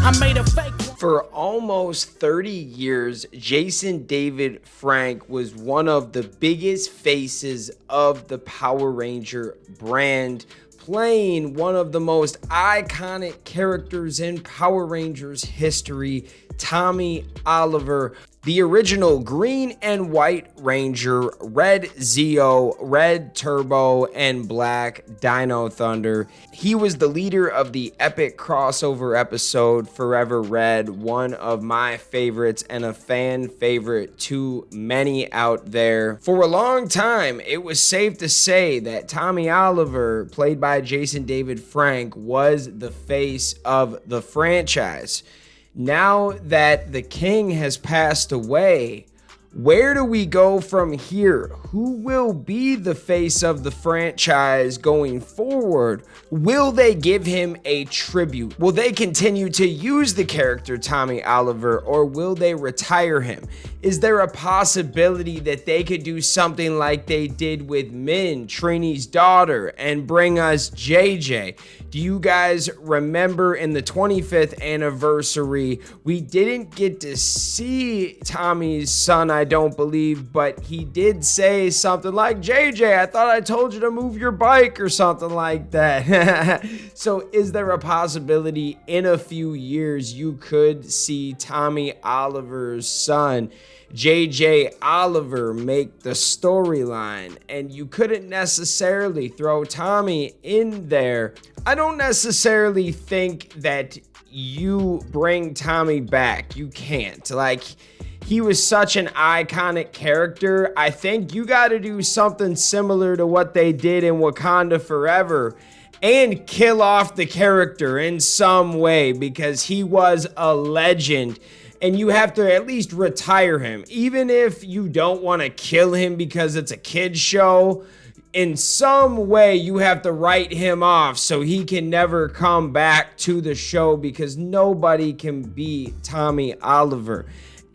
I made a fake one. For almost 30 years, Jason David Frank was one of the biggest faces of the Power Ranger brand, playing one of the most iconic characters in Power Rangers history, Tommy Oliver, the original green and white Ranger, Red Zeo, Red Turbo, and Black Dino Thunder. He was the leader of the epic crossover episode Forever Red, one of my favorites and a fan favorite to many out there. For a long time, it was safe to say that Tommy Oliver, played by Jason David Frank, was the face of the franchise. Now that the king has passed away, where do we go from here? Who will be the face of the franchise going forward? Will they give him a tribute? Will they continue to use the character Tommy Oliver, or will they retire him? Is there a possibility that they could do something like they did with Min, Trini's daughter, and bring us JJ? Do you guys remember in the 25th anniversary, we didn't get to see Tommy's son, I don't believe, but he did say something like, JJ, I thought I told you to move your bike, or something like that. So is there a possibility in a few years you could see Tommy Oliver's son, JJ Oliver, make the storyline, and you couldn't necessarily throw Tommy in there? I don't necessarily think that you bring Tommy back. You can't. Like, he was such an iconic character. I think you got to do something similar to what they did in Wakanda Forever and kill off the character in some way, because he was a legend. And you have to at least retire him. Even if you don't want to kill him because it's a kid's show, in some way you have to write him off so he can never come back to the show, because nobody can beat Tommy Oliver.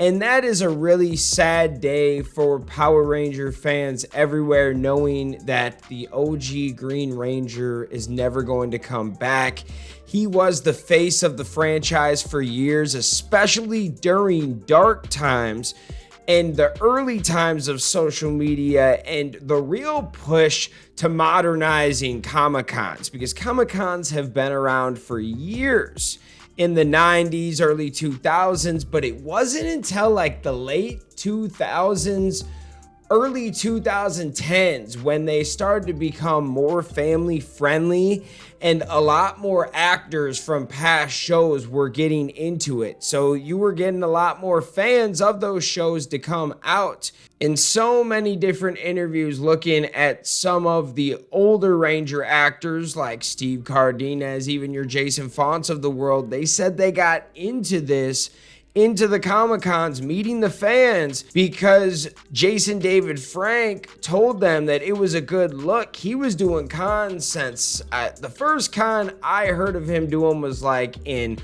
And that is a really sad day for Power Ranger fans everywhere, knowing that the OG Green Ranger is never going to come back. He was the face of the franchise for years, especially during dark times and the early times of social media and the real push to modernizing Comic-Cons, because Comic-Cons have been around for years. In the 90s, early 2000s, but it wasn't until like the late 2000s, early 2010s when they started to become more family friendly, and a lot more actors from past shows were getting into it. So you were getting a lot more fans of those shows to come out. In so many different interviews looking at some of the older Ranger actors like Steve Cardenas, even your Jason Fonts of the world, they said they got into the Comic-Cons, meeting the fans, because Jason David Frank told them that it was a good look. He was doing cons since the first con I heard of him doing was like in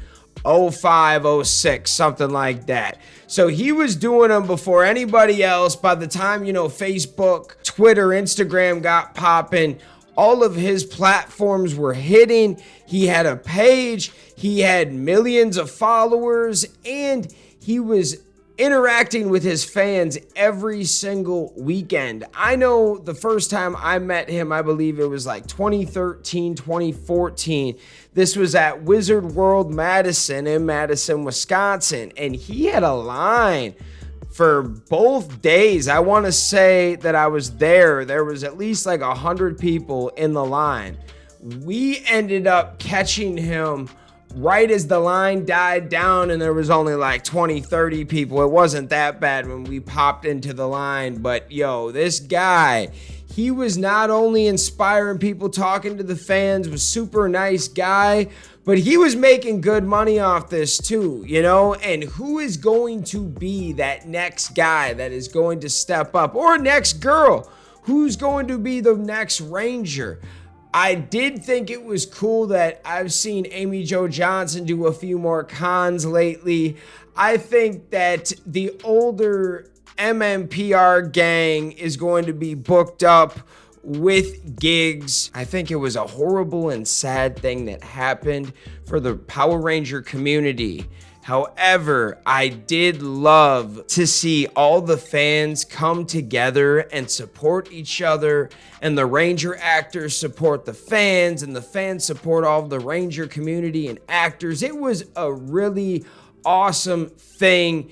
05, 06, something like that. So he was doing them before anybody else. By the time, Facebook, Twitter, Instagram got popping, all of his platforms were hitting. He had a page, he had millions of followers, and he was interacting with his fans every single weekend. I know the first time I met him, I believe it was like 2013, 2014. This was at Wizard World Madison in Madison, Wisconsin, and he had a line for both days. I want to say that I was there. There was at least like 100 people in the line. We ended up catching him right as the line died down, and there was only like 20, 30 people. It wasn't that bad when we popped into the line, but this guy, he was not only inspiring people, talking to the fans, was super nice guy, but he was making good money off this too, and who is going to be that next guy that is going to step up, or next girl, who's going to be the next Ranger? I did think it was cool that I've seen Amy Jo Johnson do a few more cons lately. I think that the older MMPR gang is going to be booked up with gigs. I think it was a horrible and sad thing that happened for the Power Ranger community. However, I did love to see all the fans come together and support each other, and the Ranger actors support the fans, and the fans support all of the Ranger community and actors. It was a really awesome thing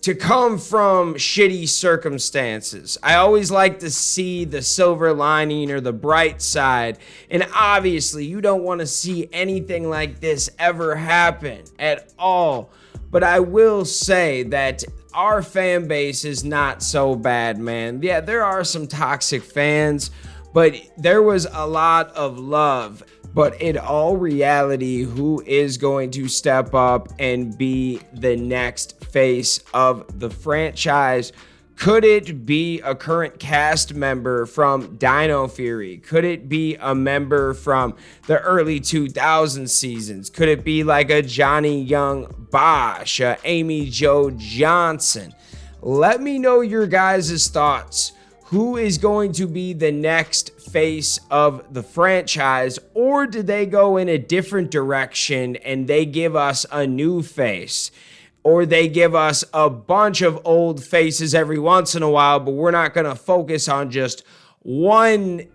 to come from shitty circumstances. I always like to see the silver lining or the bright side, and obviously you don't want to see anything like this ever happen at all. But I will say that our fan base is not so bad, man. Yeah, there are some toxic fans, but there was a lot of love. But in all reality, who is going to step up and be the next face of the franchise? Could it be a current cast member from Dino Fury? Could it be a member from the early 2000 seasons? Could it be like a Johnny Young Bosch, a Amy Jo Johnson? Let me know your guys' thoughts. Who is going to be the next face of the franchise, or do they go in a different direction and they give us a new face? Or they give us a bunch of old faces every once in a while, but we're not going to focus on just one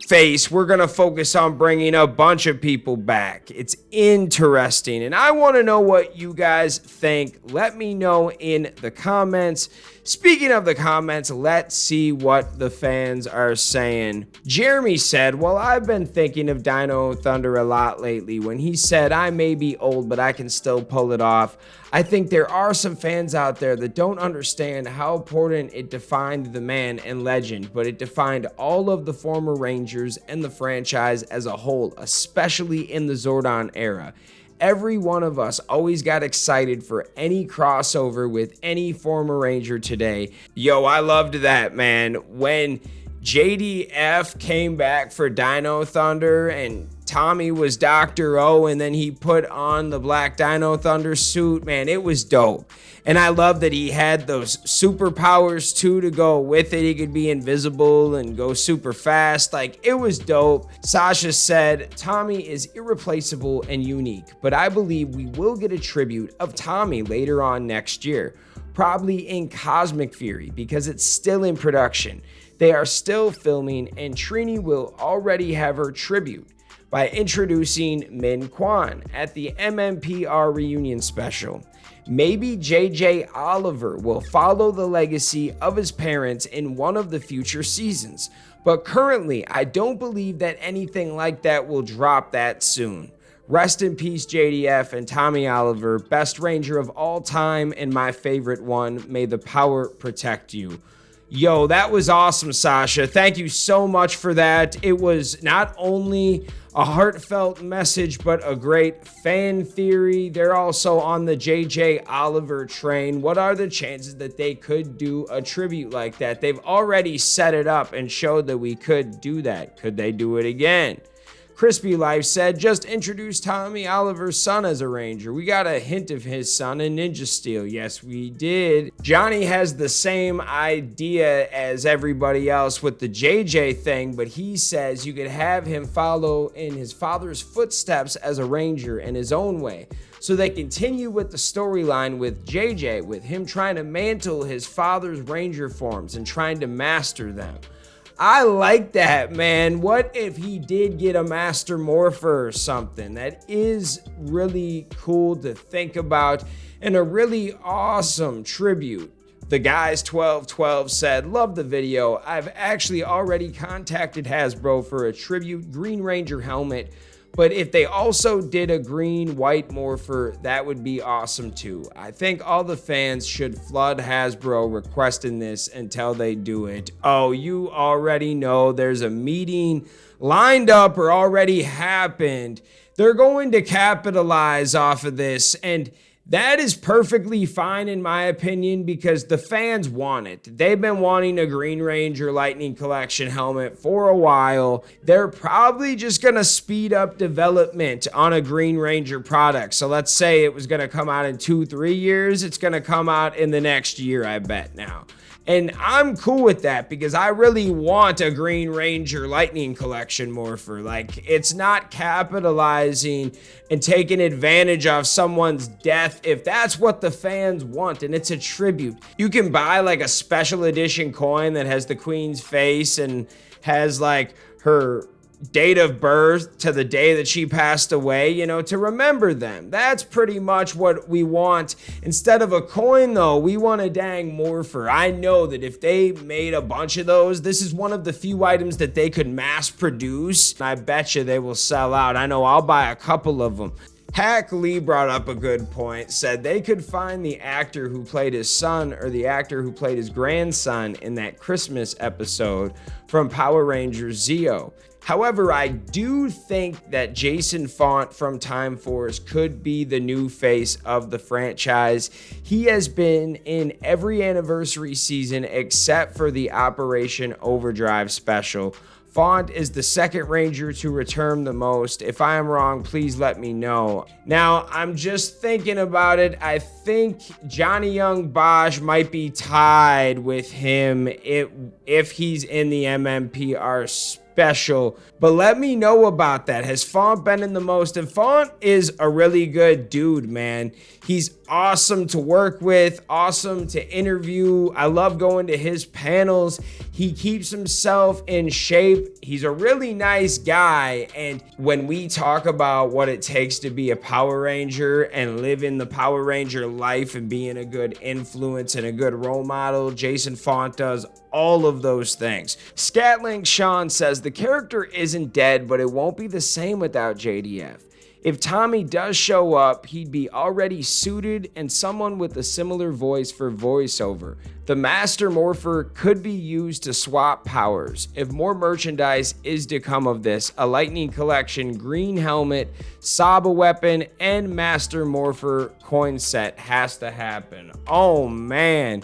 face. We're going to focus on bringing a bunch of people back. It's interesting, and I want to know what you guys think. Let me know in the comments. Speaking of the comments, let's see what the fans are saying. Jeremy said, well, I've been thinking of Dino Thunder a lot lately. When he said, I may be old, but I can still pull it off. I think there are some fans out there that don't understand how important it defined the man and legend, but it defined all of the former Rangers and the franchise as a whole, especially in the Zordon era. Every one of us always got excited for any crossover with any former Ranger today. Yo, I loved that, man. When JDF came back for Dino Thunder and Tommy was Dr. O, and then he put on the black Dino Thunder suit, man, it was dope. And I love that he had those superpowers too to go with it. He could be invisible and go super fast. Like, it was dope. Sasha said, Tommy is irreplaceable and unique, but I believe we will get a tribute of Tommy later on next year, probably in Cosmic Fury, because it's still in production. They are still filming, and Trini will already have her tribute by introducing Min Kwan at the MMPR reunion special. Maybe JJ Oliver will follow the legacy of his parents in one of the future seasons, but currently I don't believe that anything like that will drop that soon. Rest in peace, JDF and Tommy Oliver, best Ranger of all time and my favorite one. May the power protect you. Yo, that was awesome, Sasha. Thank you so much for that. It was not only a heartfelt message, but a great fan theory. They're also on the JJ Oliver train. What are the chances that they could do a tribute like that? They've already set it up and showed that we could do that. Could they do it again? Crispy Life said, just introduce Tommy Oliver's son as a Ranger. We got a hint of his son in Ninja Steel. Yes, we did. Johnny has the same idea as everybody else with the JJ thing, but he says you could have him follow in his father's footsteps as a Ranger in his own way. So they continue with the storyline with JJ, with him trying to mantle his father's Ranger forms and trying to master them. I like that, man. What if he did get a Master Morpher or something? That is really cool to think about and a really awesome tribute. The guys 1212 said, love the video. I've actually already contacted Hasbro for a tribute Green Ranger helmet, but if they also did a green white Morpher, that would be awesome too. I think all the fans should flood Hasbro requesting this until they do it. Oh, you already know there's a meeting lined up or already happened. They're going to capitalize off of this, and that is perfectly fine in my opinion because the fans want it. They've been wanting a Green Ranger Lightning Collection helmet for a while. They're probably just going to speed up development on a Green Ranger product. So let's say it was going to come out in 2-3 years. It's going to come out in the next year, I bet now. And I'm cool with that because I really want a Green Ranger Lightning Collection morpher. Like, it's not capitalizing and taking advantage of someone's death if that's what the fans want, and it's a tribute. You can buy like a special edition coin that has the Queen's face and has like her date of birth to the day that she passed away, you know, to remember them. That's pretty much what we want. Instead of a coin, though, we want a dang morpher. I know that if they made a bunch of those, this is one of the few items that they could mass produce. I bet you they will sell out. I know I'll buy a couple of them. Hack Lee brought up a good point, said they could find the actor who played his son or the actor who played his grandson in that Christmas episode from Power Rangers Zeo. However, I do think that Jason Faunt from Time Force could be the new face of the franchise. He has been in every anniversary season except for the Operation Overdrive special. Faunt is the second Ranger to return the most. If I am wrong, please let me know. Now, I'm just thinking about it. I think Johnny Young Bosch might be tied with him if he's in the MMPR special, but let me know about that. Has Faunt been in the most? And Faunt is a really good dude, man. He's awesome to work with, awesome to interview. I love going to his panels. He keeps himself in shape. He's a really nice guy. And when we talk about what it takes to be a Power Ranger and live in the Power Ranger life and being a good influence and a good role model, Jason Faunt does all of those things. Scatling Sean says the character isn't dead, but it won't be the same without JDF. If Tommy does show up, he'd be already suited and someone with a similar voice for voiceover. The Master Morpher could be used to swap powers. If more merchandise is to come of this, a Lightning Collection green helmet, Saba weapon, and Master Morpher coin set has to happen. Oh man.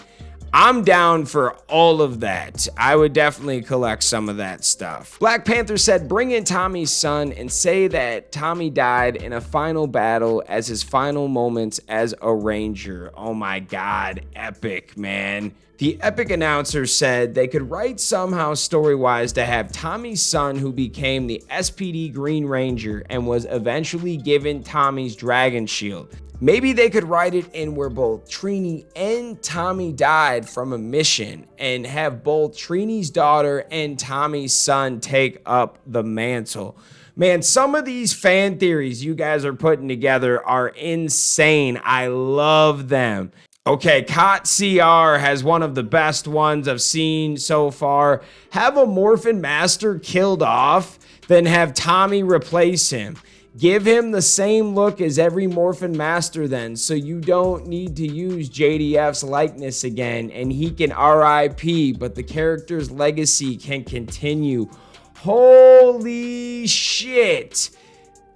I'm down for all of that. I would definitely collect some of that stuff. Black Panther said, bring in Tommy's son and say that Tommy died in a final battle as his final moments as a Ranger. Oh my God, epic, man. The Epic announcer said they could write somehow story-wise to have Tommy's son who became the SPD Green Ranger and was eventually given Tommy's Dragon Shield. Maybe they could write it in where both Trini and Tommy died from a mission and have both Trini's daughter and Tommy's son take up the mantle. Man, some of these fan theories you guys are putting together are insane. I love them. Okay, Cot CR has one of the best ones I've seen so far. Have a Morphin Master killed off, then have Tommy replace him. Give him the same look as every Morphin Master then, so you don't need to use JDF's likeness again, and he can RIP, but the character's legacy can continue. Holy shit.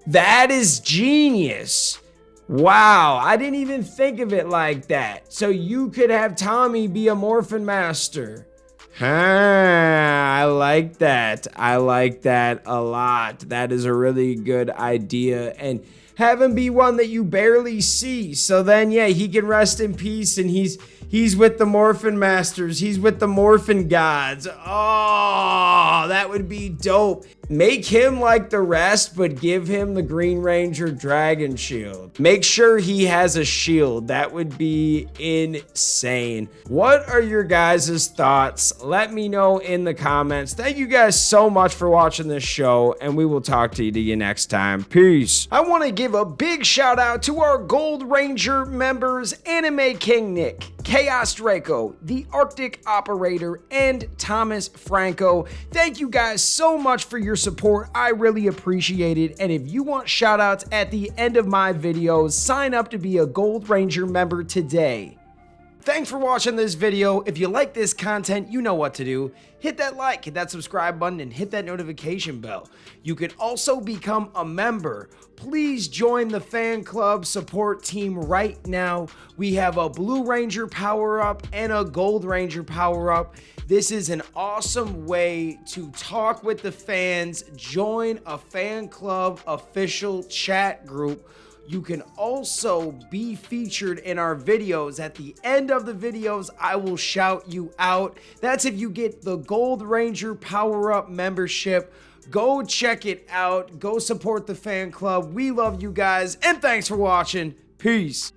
That is genius. Wow, I didn't even think of it like that. So you could have Tommy be a Morphin Master. I like that. I like that a lot. That is a really good idea. And have him be one that you barely see. So then, yeah, he can rest in peace and he's with the Morphin Masters. He's with the Morphin Gods. Oh, that would be dope. Make him like the rest, but give him the Green Ranger Dragon Shield. Make sure he has a shield. That would be insane. What are your guys' thoughts? Let me know in the comments. Thank you guys so much for watching this show, and we will talk to you next time. Peace. I want to give a big shout out to our Gold Ranger members, Anime King Nick, Chaos Draco, the Arctic Operator, and Thomas Franco. Thank you guys so much for your support. I really appreciate it. And if you want shout outs at the end of my videos, sign up to be a Gold Ranger member today. Thanks for watching this video. If you like this content, you know what to do. Hit that like, hit that subscribe button, and hit that notification bell. You can also become a member. Please join the fan club support team right now. We have a Blue Ranger power-up and a Gold Ranger power-up. This is an awesome way to talk with the fans, join a fan club official chat group, You can also be featured in our videos. At the end of the videos, I will shout you out. That's if you get the Gold Ranger Power Up membership. Go check it out. Go support the fan club. We love you guys, and thanks for watching. Peace.